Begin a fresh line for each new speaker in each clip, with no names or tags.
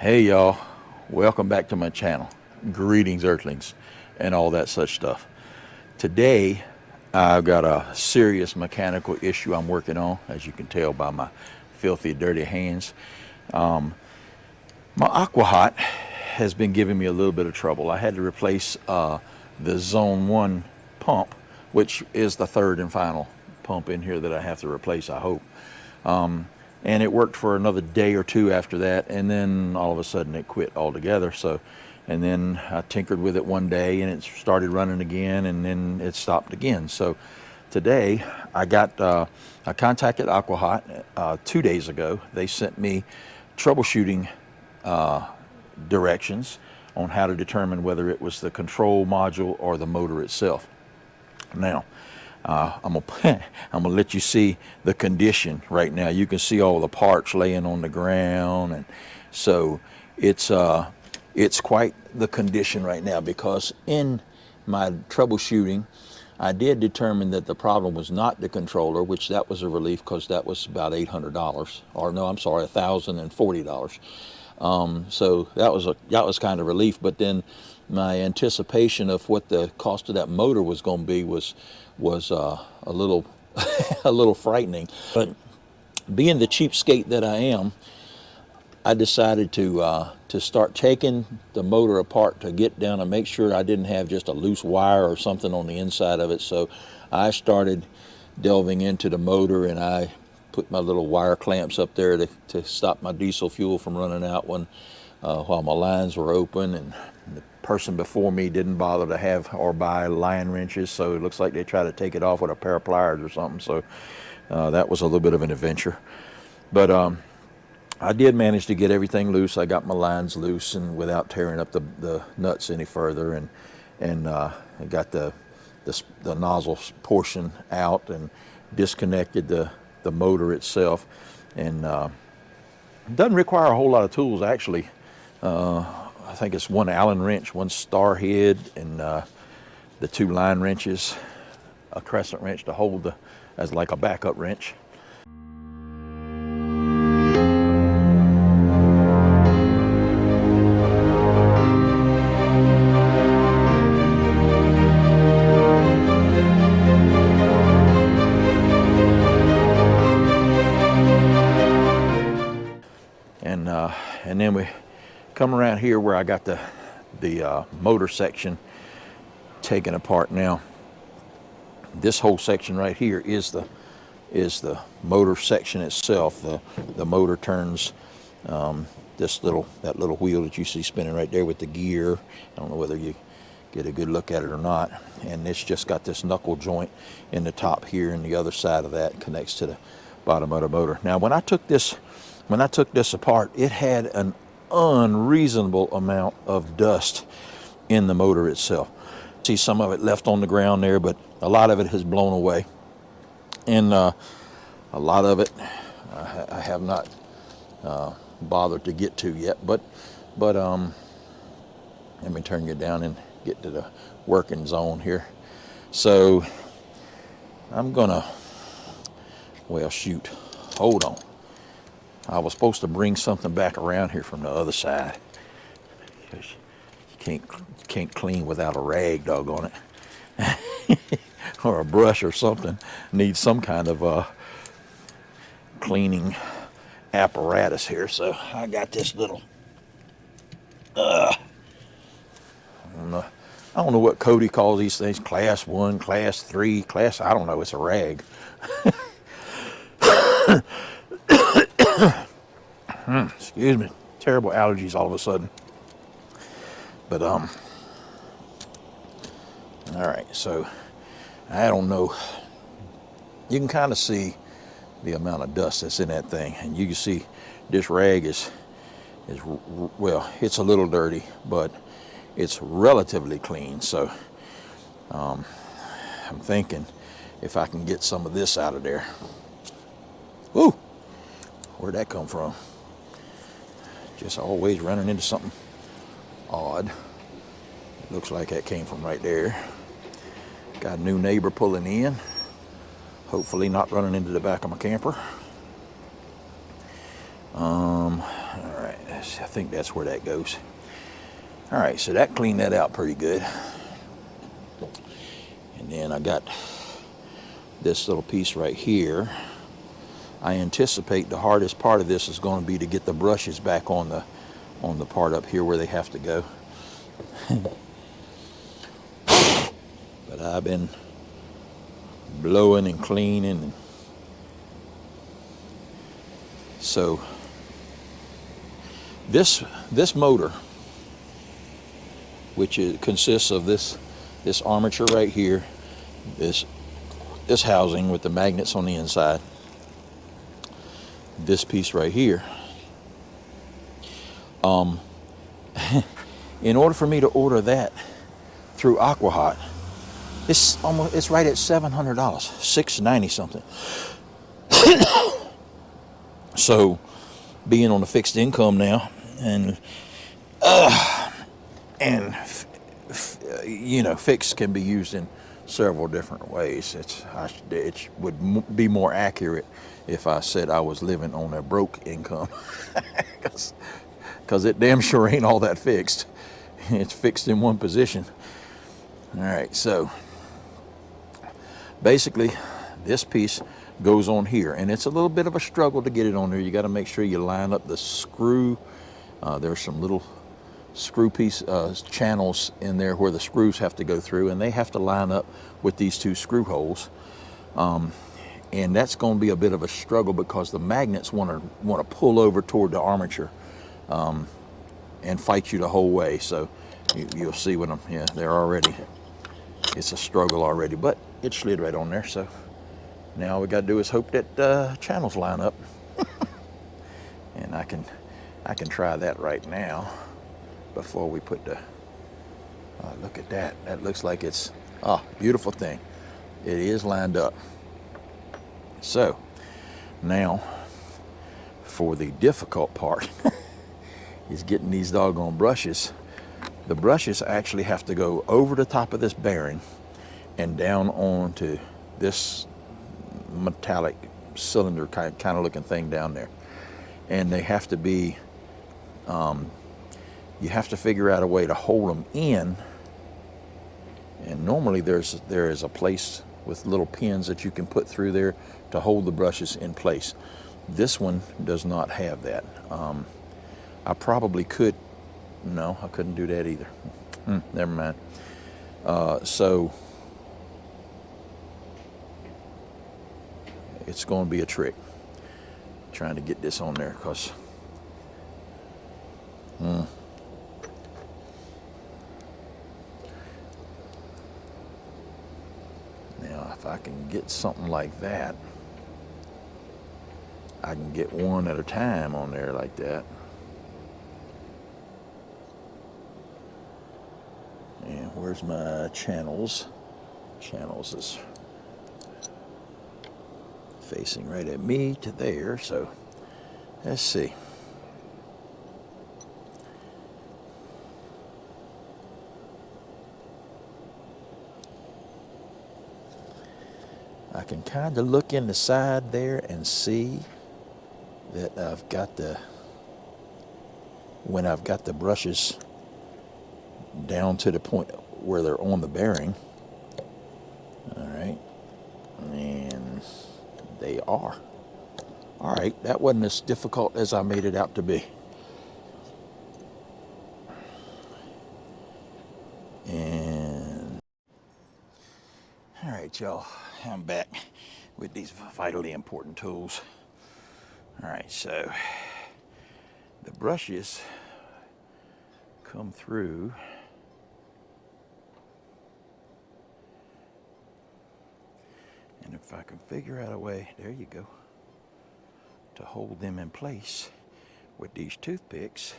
Hey y'all, welcome back to my channel. Greetings Earthlings and all that such stuff. Today I've got a serious mechanical issue I'm working on, as you can tell by my filthy dirty hands. My Aquahot has been giving me a little bit of trouble. I had to replace the Zone 1 pump, which is the third and final pump in here that I have to replace, I hope. And it worked for another day or two after that, and then all of a sudden it quit altogether. And then I tinkered with it one day and it started running again, and then it stopped again. So today I contacted Aquahot 2 days ago. They sent me troubleshooting directions on how to determine whether it was the control module or the motor itself. Now, I'm gonna let you see the condition right now. You can see all the parts laying on the ground, and so it's quite the condition right now, because in my troubleshooting I did determine that the problem was not the controller, which that was a relief, because that was about $800, or no, I'm sorry, $1,040. So that was kind of relief. But then my anticipation of what the cost of that motor was going to be was a little a little frightening. But being the cheapskate that I am, I decided to start taking the motor apart to get down and make sure I didn't have just a loose wire or something on the inside of it. So I started delving into the motor, and I put my little wire clamps up there to stop my diesel fuel from running out while my lines were open. And the person before me didn't bother to have or buy line wrenches, so it looks like they tried to take it off with a pair of pliers or something. So that was a little bit of an adventure. But I did manage to get everything loose. I got my lines loose and without tearing up the nuts any further, and I got the nozzle portion out and disconnected the motor itself. And it doesn't require a whole lot of tools, actually. I think it's one Allen wrench, one star head, and the two line wrenches, a crescent wrench to hold as like a backup wrench. And then we come around here where I got the motor section taken apart. Now, this whole section right here is the motor section itself. The motor turns that little wheel that you see spinning right there with the gear. I don't know whether you get a good look at it or not. And it's just got this knuckle joint in the top here, and the other side of that connects to the bottom of the motor. Now, when I took this apart, it had an unreasonable amount of dust in the motor itself. See some of it left on the ground there, but a lot of it has blown away, and a lot of it I have not bothered to get to yet. But let me turn you down and get to the working zone here. So I'm gonna, well, shoot, hold on. I was supposed to bring something back around here from the other side. You can't clean without a rag, doggone it. Or a brush or something. Needs some kind of cleaning apparatus here. So I got this little, I don't know what Cody calls these things. Class 1, class 3, class, I don't know, it's a rag. Excuse me, terrible allergies all of a sudden. But all right, so I don't know. You can kind of see the amount of dust that's in that thing, and you can see this rag is well, it's a little dirty, but it's relatively clean. So I'm thinking if I can get some of this out of there. Ooh, where'd that come from? Just always running into something odd. It looks like that came from right there. Got a new neighbor pulling in. Hopefully not running into the back of my camper. All right, let's I think that's where that goes. All right, so that cleaned that out pretty good. And then I got this little piece right here. I anticipate the hardest part of this is going to be to get the brushes back on the part up here where they have to go. But I've been blowing and cleaning. So this motor, which consists of this armature right here, this housing with the magnets on the inside, this piece right here. In order for me to order that through Aquahot, it's right at $700, $690 something. So, being on a fixed income now, and you know, fixed can be used in several different ways. It would be more accurate if I said I was living on a broke income, because it damn sure ain't all that fixed. It's fixed in one position. All right, so basically this piece goes on here, and it's a little bit of a struggle to get it on there. You got to make sure you line up the screw. There's some little screw piece channels in there where the screws have to go through, and they have to line up with these two screw holes. And that's going to be a bit of a struggle because the magnets want to pull over toward the armature and fight you the whole way. So you'll see when they're already, it's a struggle already, but it slid right on there. So now all we got to do is hope that channels line up. And I can try that right now before we put the, look at that. That looks like it's, beautiful thing. It is lined up. So now for the difficult part is getting these doggone brushes. The brushes actually have to go over the top of this bearing and down onto this metallic cylinder kind of looking thing down there. And they have to be, you have to figure out a way to hold them in. And normally there is a place with little pins that you can put through there to hold the brushes in place. This one does not have that. I probably could, no, I couldn't do that either. Never mind. So it's going to be a trick trying to get this on there, because now if I can get something like that, I can get one at a time on there like that. And where's my channels? Channels is facing right at me to there, so let's see. I can kind of look in the side there and see that I've got when I've got the brushes down to the point where they're on the bearing. All right, and they are. All right, that wasn't as difficult as I made it out to be. And all right, y'all, I'm back with these vitally important tools. All right, so the brushes come through and if I can figure out a way, there you go, to hold them in place with these toothpicks.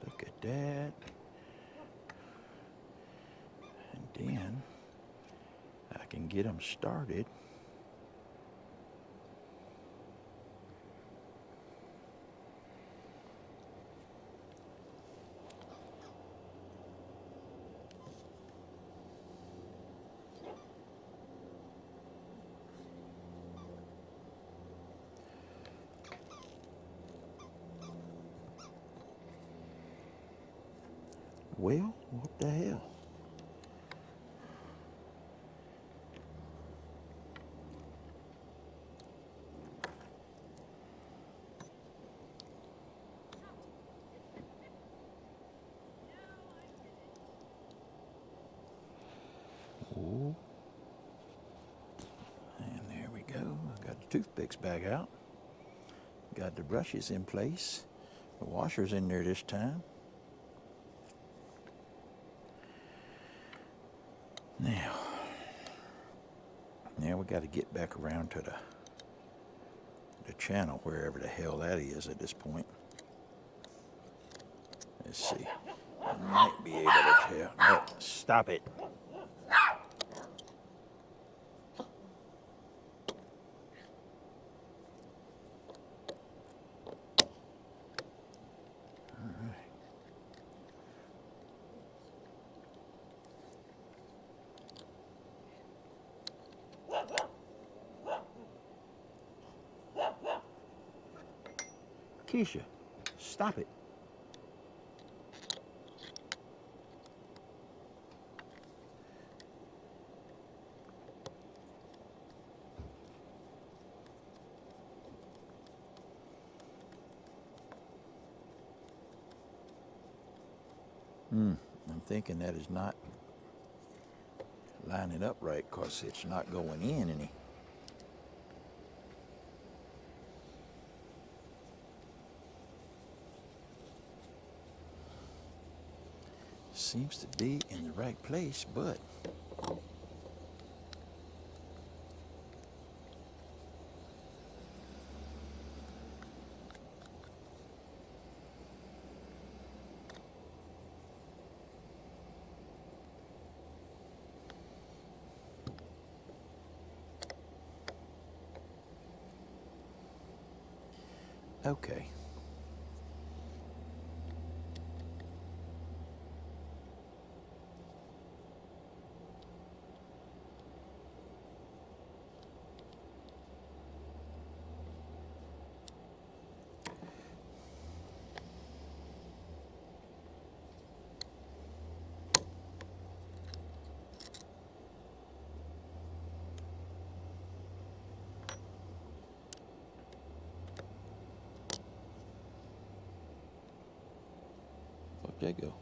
Look at that. And then I can get them started. Well, what the hell? Oh, and there we go. I got the toothpicks back out. Got the brushes in place. The washer's in there this time. Now we got to get back around to the channel, wherever the hell that is at this point. Let's see. I might be able to tell. No, stop it. Keisha, stop it. I'm thinking that is not lining up right because it's not going in any. Seems to be in the right place, but okay. Fuck that go.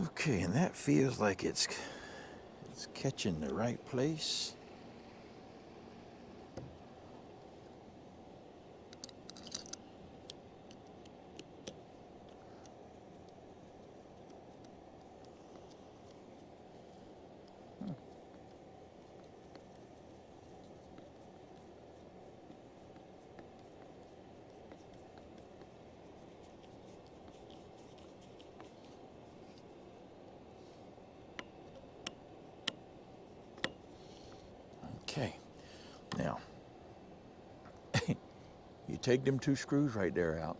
Okay, and that feels like it's catching the right place. Okay, now you take them two screws right there out.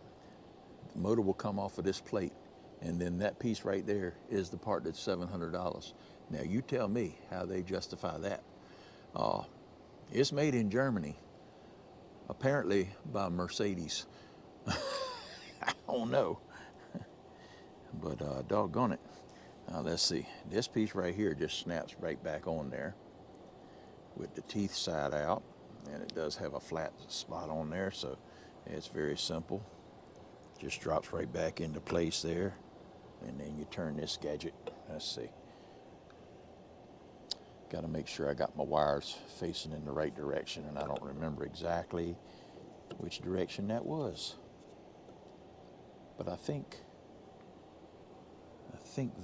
The motor will come off of this plate, and then that piece right there is the part that's $700. Now you tell me how they justify that. It's made in Germany, apparently by Mercedes. I don't know, but doggone it. Now let's see. This piece right here just snaps right back on there with the teeth side out, and it does have a flat spot on there, so it's very simple. Just drops right back into place there, and then you turn this gadget. Let's see. Got to make sure I got my wires facing in the right direction, and I don't remember exactly which direction that was, but I think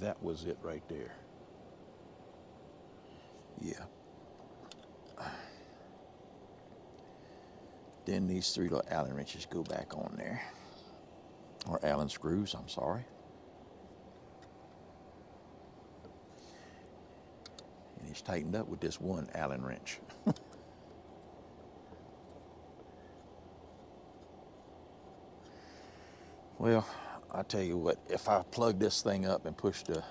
that was it right there. Yeah. Then these three little Allen wrenches go back on there. or Allen screws, I'm sorry. And he's tightened up with this one Allen wrench. Well, I tell you what, if I plug this thing up and push the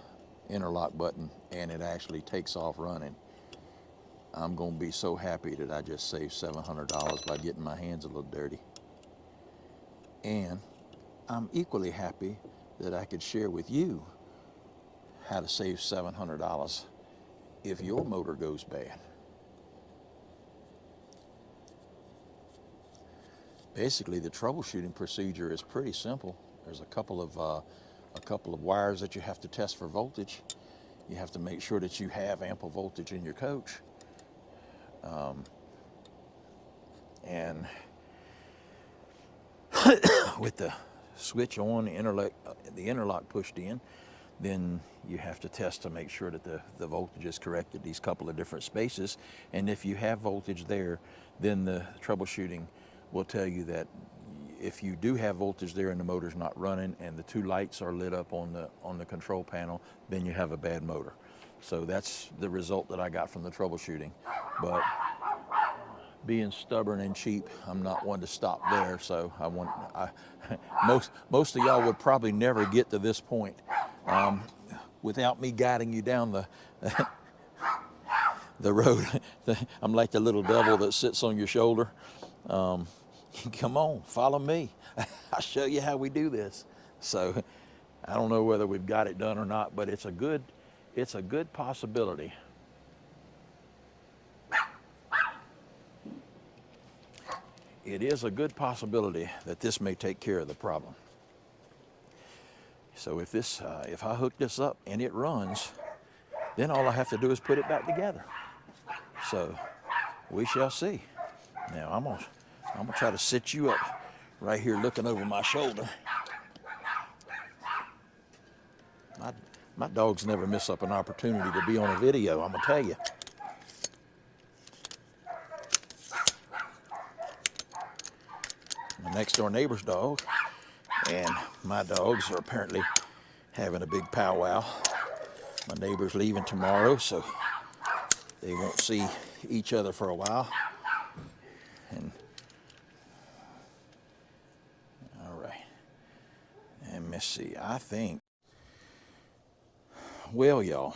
interlock button and it actually takes off running, I'm gonna be so happy that I just saved $700 by getting my hands a little dirty. And I'm equally happy that I could share with you how to save $700 if your motor goes bad. Basically, the troubleshooting procedure is pretty simple. There's a couple of wires that you have to test for voltage. You have to make sure that you have ample voltage in your coach. And with the switch on, the interlock pushed in, then you have to test to make sure that the voltage is correct at these couple of different spaces. And if you have voltage there, then the troubleshooting will tell you that if you do have voltage there and the motor's not running and the two lights are lit up on the control panel, then you have a bad motor. So that's the result that I got from the troubleshooting. But being stubborn and cheap, I'm not one to stop there. So most of y'all would probably never get to this point without me guiding you down the road. I'm like the little devil that sits on your shoulder. Come on, follow me. I'll show you how we do this. So I don't know whether we've got it done or not, but it's a good possibility. It is a good possibility that this may take care of the problem. So if I hook this up and it runs, then all I have to do is put it back together. So we shall see. Now I'm gonna try to sit you up right here looking over my shoulder. My dogs never miss up an opportunity to be on a video, I'm gonna tell you. My next door neighbor's dog and my dogs are apparently having a big powwow. My neighbor's leaving tomorrow, so they won't see each other for a while. And all right, and let's see, I think, well, y'all,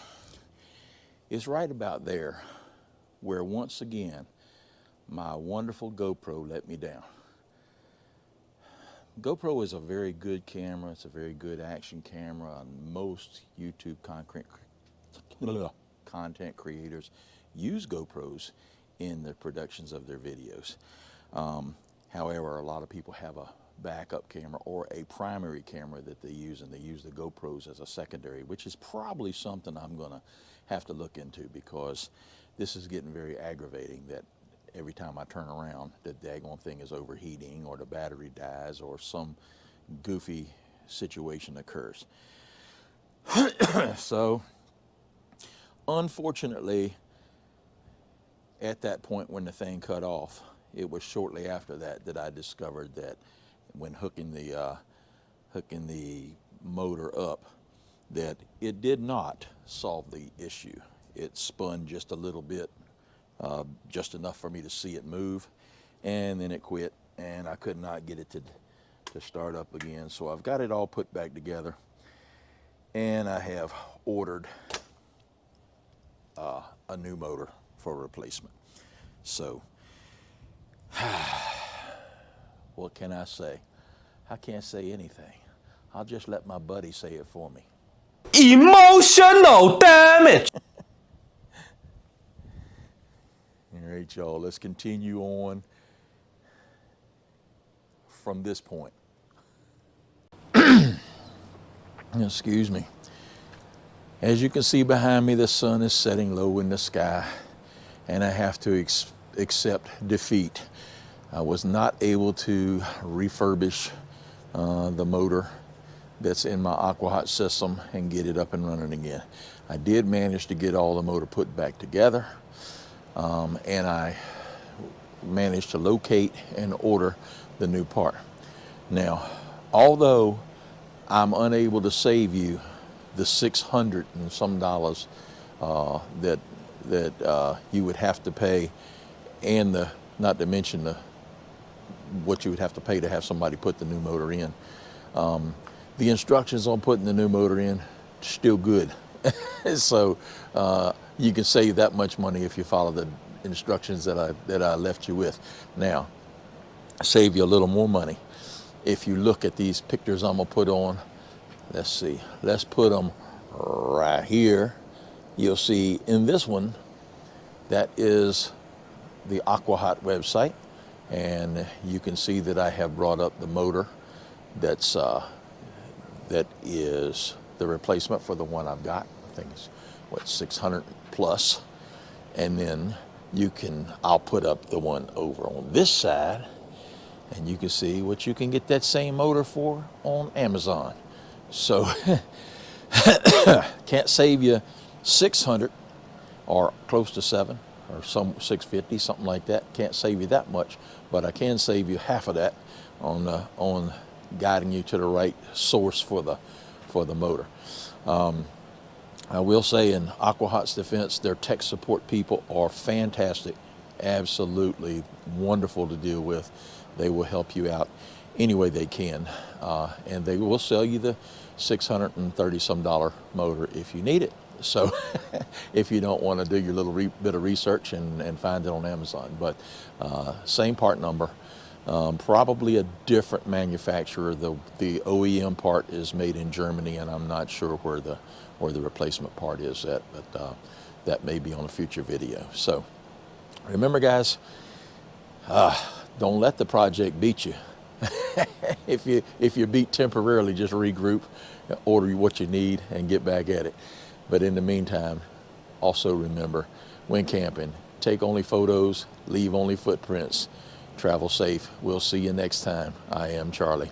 it's right about there where once again my wonderful GoPro let me down. GoPro is a very good camera. It's a very good action camera. Most YouTube content creators use GoPros in the productions of their videos. However, a lot of people have a backup camera or a primary camera that they use, and they use the GoPros as a secondary, which is probably something I'm gonna have to look into, because this is getting very aggravating that every time I turn around, the daggone thing is overheating or the battery dies or some goofy situation occurs. So, unfortunately, at that point when the thing cut off, it was shortly after that I discovered that when hooking the motor up, that it did not solve the issue. It spun just a little bit, just enough for me to see it move, and then it quit, and I could not get it to start up again. So I've got it all put back together, and I have ordered a new motor for replacement. So what can I say? I can't say anything. I'll just let my buddy say it for me.
Emotional damage.
All right, y'all, let's continue on from this point. Excuse me. As you can see behind me, the sun is setting low in the sky, and I have to accept defeat. I was not able to refurbish the motor that's in my Aquahot system and get it up and running again. I did manage to get all the motor put back together, and I managed to locate and order the new part. Now, although I'm unable to save you the $600 and some that you would have to pay, and not to mention what you would have to pay to have somebody put the new motor in. The instructions on putting the new motor in, still good. So you can save that much money if you follow the instructions that I left you with. Now, save you a little more money if you look at these pictures I'm gonna put on. Let's see, let's put them right here. You'll see in this one, that is the Aquahot website, and you can see that I have brought up the motor that is the replacement for the one I've got. I think it's what, 600 plus. And then I'll put up the one over on this side, and you can see what you can get that same motor for on Amazon. So can't save you 600 or close to 7 or some 650, something like that. Can't save you that much, but I can save you half of that on guiding you to the right source for the motor. I will say, in Aquahot's defense, their tech support people are fantastic, absolutely wonderful to deal with. They will help you out any way they can, and they will sell you the $630 some motor if you need it. So if you don't want to do your little bit of research and find it on Amazon, but same part number, probably a different manufacturer. The OEM part is made in Germany, and I'm not sure where the replacement part is at, but that may be on a future video. So remember, guys, don't let the project beat you. If you're beat temporarily, just regroup, order what you need, and get back at it. But in the meantime, also remember, when camping, take only photos, leave only footprints, travel safe. We'll see you next time. I am Charlie.